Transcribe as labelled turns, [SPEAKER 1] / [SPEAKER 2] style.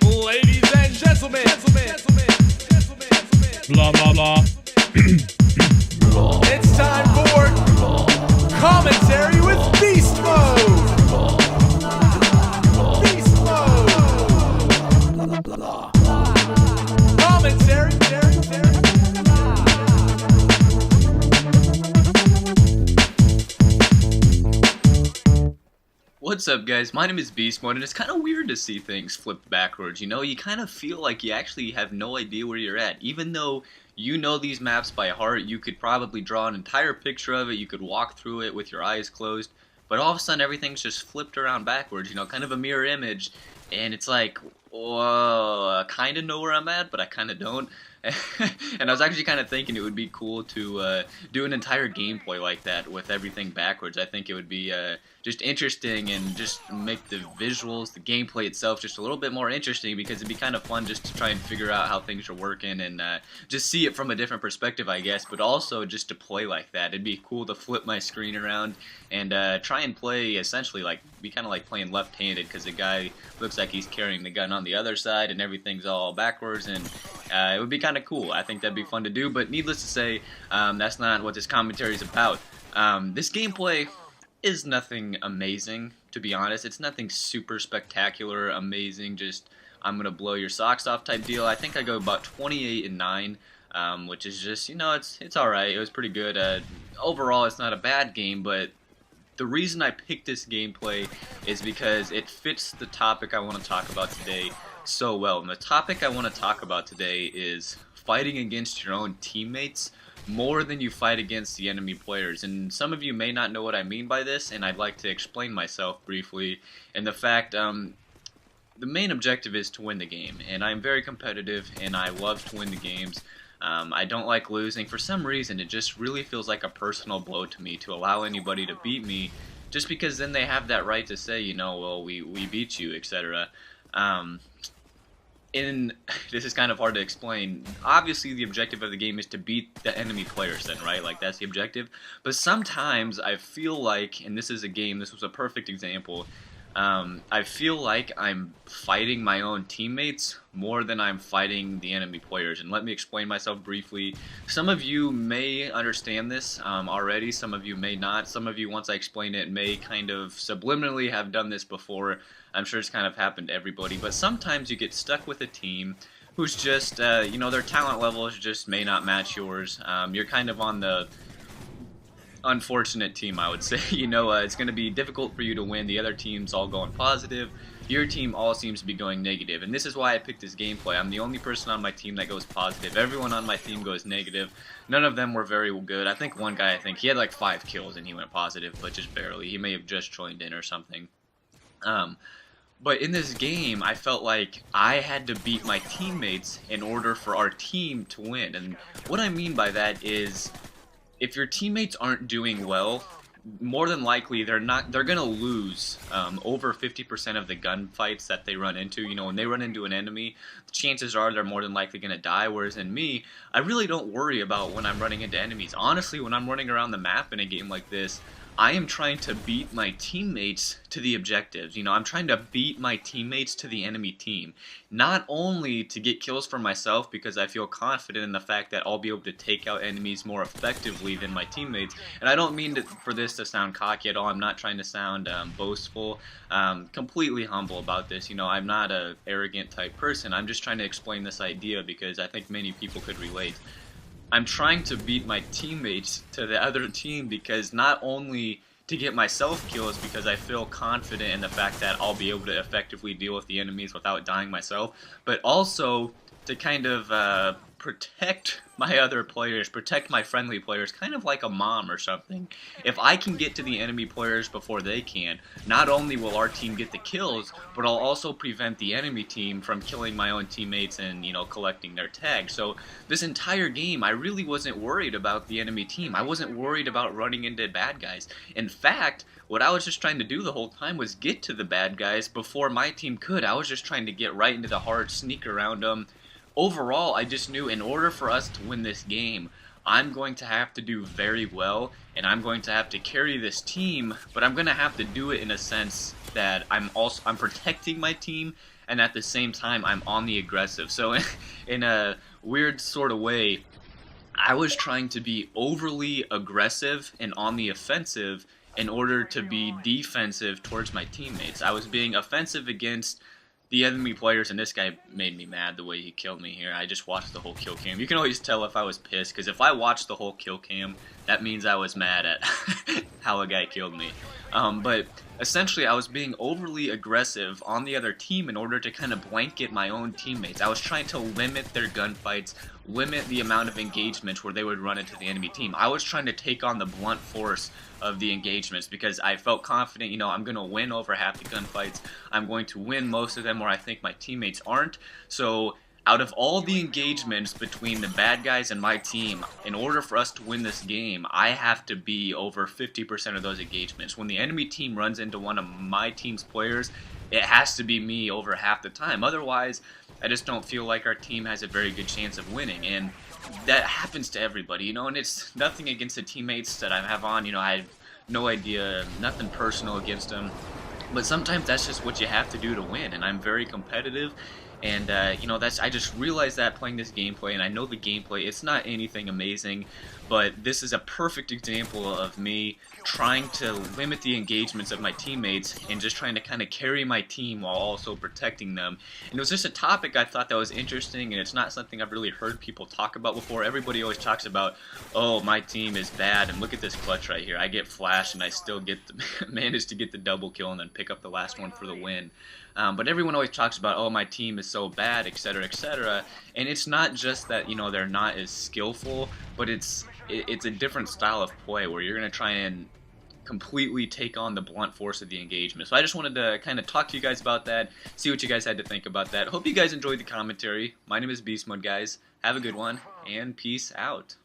[SPEAKER 1] Ladies and gentlemen,
[SPEAKER 2] Blah blah blah.
[SPEAKER 1] it's time for commentary with Beast Mode. Beast Mode. Commentary.
[SPEAKER 3] What's up, guys? My name is Beast Mode, and it's kind of weird to see things flipped backwards. You know, you kind of feel like you actually have no idea where you're at. Even though you know these maps by heart, you could probably draw an entire picture of it, you could walk through it with your eyes closed, but all of a sudden everything's just flipped around backwards, you know, kind of a mirror image, and it's like, whoa, I kind of know where I'm at, but I kind of don't. And I was actually kind of thinking it would be cool to do an entire gameplay like that with everything backwards. I think it would be just interesting and just make the visuals, the gameplay itself just a little bit more interesting, because it'd be kind of fun just to try and figure out how things are working and just see it from a different perspective, I guess, but also just to play like that. It'd be cool to flip my screen around and try and play essentially like, be kind of like playing left-handed, because the guy looks like he's carrying the gun on the other side and everything's all backwards, and it would be kind of cool. I think that'd be fun to do, but needless to say, that's not what this commentary is about. This gameplay is nothing amazing, to be honest. It's nothing super spectacular, amazing, just I'm gonna blow your socks off type deal. I think I go about 28-9, which is just, you know, it's alright. It was pretty good. Overall, it's not a bad game, but the reason I picked this gameplay is because it fits the topic I want to talk about today so well. And the topic I want to talk about today is fighting against your own teammates more than you fight against the enemy players. And some of you may not know what I mean by this, and I'd like to explain myself briefly. And the fact, the main objective is to win the game, and I'm very competitive and I love to win the games. I don't like losing. For some reason, it just really feels like a personal blow to me to allow anybody to beat me, just because then they have that right to say, you know, well, we beat you, etc. And this is kind of hard to explain. Obviously, the objective of the game is to beat the enemy players then, right? Like, that's the objective. But sometimes I feel like, and this is a game, this was a perfect example, I feel like I'm fighting my own teammates more than I'm fighting the enemy players. And let me explain myself briefly. Some of you may understand this already, some of you may not. Some of you, once I explain it, may kind of subliminally have done this before. I'm sure it's kind of happened to everybody, but sometimes you get stuck with a team who's just, you know, their talent levels just may not match yours. You're kind of on the unfortunate team, I would say. You know, it's going to be difficult for you to win. The other team's all going positive. Your team all seems to be going negative, and this is why I picked this gameplay. I'm the only person on my team that goes positive. Everyone on my team goes negative. None of them were very good. I think one guy, he had like 5 kills and he went positive, but just barely. He may have just joined in or something. But in this game, I felt like I had to beat my teammates in order for our team to win. And what I mean by that is, if your teammates aren't doing well, more than likely they're gonna lose over 50% of the gunfights that they run into. You know, when they run into an enemy, the chances are they're more than likely gonna die. Whereas in me, I really don't worry about when I'm running into enemies. Honestly, when I'm running around the map in a game like this, I am trying to beat my teammates to the objectives. You know, I'm trying to beat my teammates to the enemy team. Not only to get kills for myself, because I feel confident in the fact that I'll be able to take out enemies more effectively than my teammates. And I don't mean for this to sound cocky at all. I'm not trying to sound boastful. Completely humble about this. You know, I'm not an arrogant type person. I'm just trying to explain this idea because I think many people could relate. I'm trying to beat my teammates to the other team, because not only to get myself kills, because I feel confident in the fact that I'll be able to effectively deal with the enemies without dying myself, but also to kind of protect my other players, protect my friendly players, kind of like a mom or something. If I can get to the enemy players before they can, not only will our team get the kills, but I'll also prevent the enemy team from killing my own teammates and, you know, collecting their tags. So this entire game, I really wasn't worried about the enemy team. I wasn't worried about running into bad guys. In fact, what I was just trying to do the whole time was get to the bad guys before my team could. I was just trying to get right into the heart, sneak around them. Overall, I just knew in order for us to win this game, I'm going to have to do very well, and I'm going to have to carry this team, but I'm going to have to do it in a sense that I'm protecting my team, and at the same time I'm on the aggressive. So in a weird sort of way, I was trying to be overly aggressive and on the offensive in order to be defensive towards my teammates. I was being offensive against the enemy players, and this guy made me mad the way he killed me here. I just watched the whole kill cam. You can always tell if I was pissed, because if I watched the whole kill cam, that means I was mad at how a guy killed me. But essentially, I was being overly aggressive on the other team in order to kind of blanket my own teammates. I was trying to limit their gunfights, limit the amount of engagements where they would run into the enemy team. I was trying to take on the blunt force of the engagements because I felt confident, you know, I'm going to win over half the gunfights. I'm going to win most of them where I think my teammates aren't. So out of all the engagements between the bad guys and my team, in order for us to win this game, I have to be over 50% of those engagements. When the enemy team runs into one of my team's players, it has to be me over half the time. Otherwise, I just don't feel like our team has a very good chance of winning. And that happens to everybody, you know, and it's nothing against the teammates that I have on. You know, I have no idea, nothing personal against them. But sometimes that's just what you have to do to win, and I'm very competitive. And, you know, I just realized that playing this gameplay, and I know the gameplay, it's not anything amazing, but this is a perfect example of me trying to limit the engagements of my teammates and just trying to kind of carry my team while also protecting them. And it was just a topic I thought that was interesting, and it's not something I've really heard people talk about before. Everybody always talks about, oh, my team is bad, and look at this clutch right here. I get flashed, and I still manage to get the double kill and then pick up the last one for the win. But everyone always talks about, oh, my team is so bad, etc., etc. And it's not just that, you know, they're not as skillful, but it's a different style of play where you're going to try and completely take on the blunt force of the engagement. So I just wanted to kind of talk to you guys about that, see what you guys had to think about that. Hope you guys enjoyed the commentary. My name is Beast Mode, guys. Have a good one, and peace out.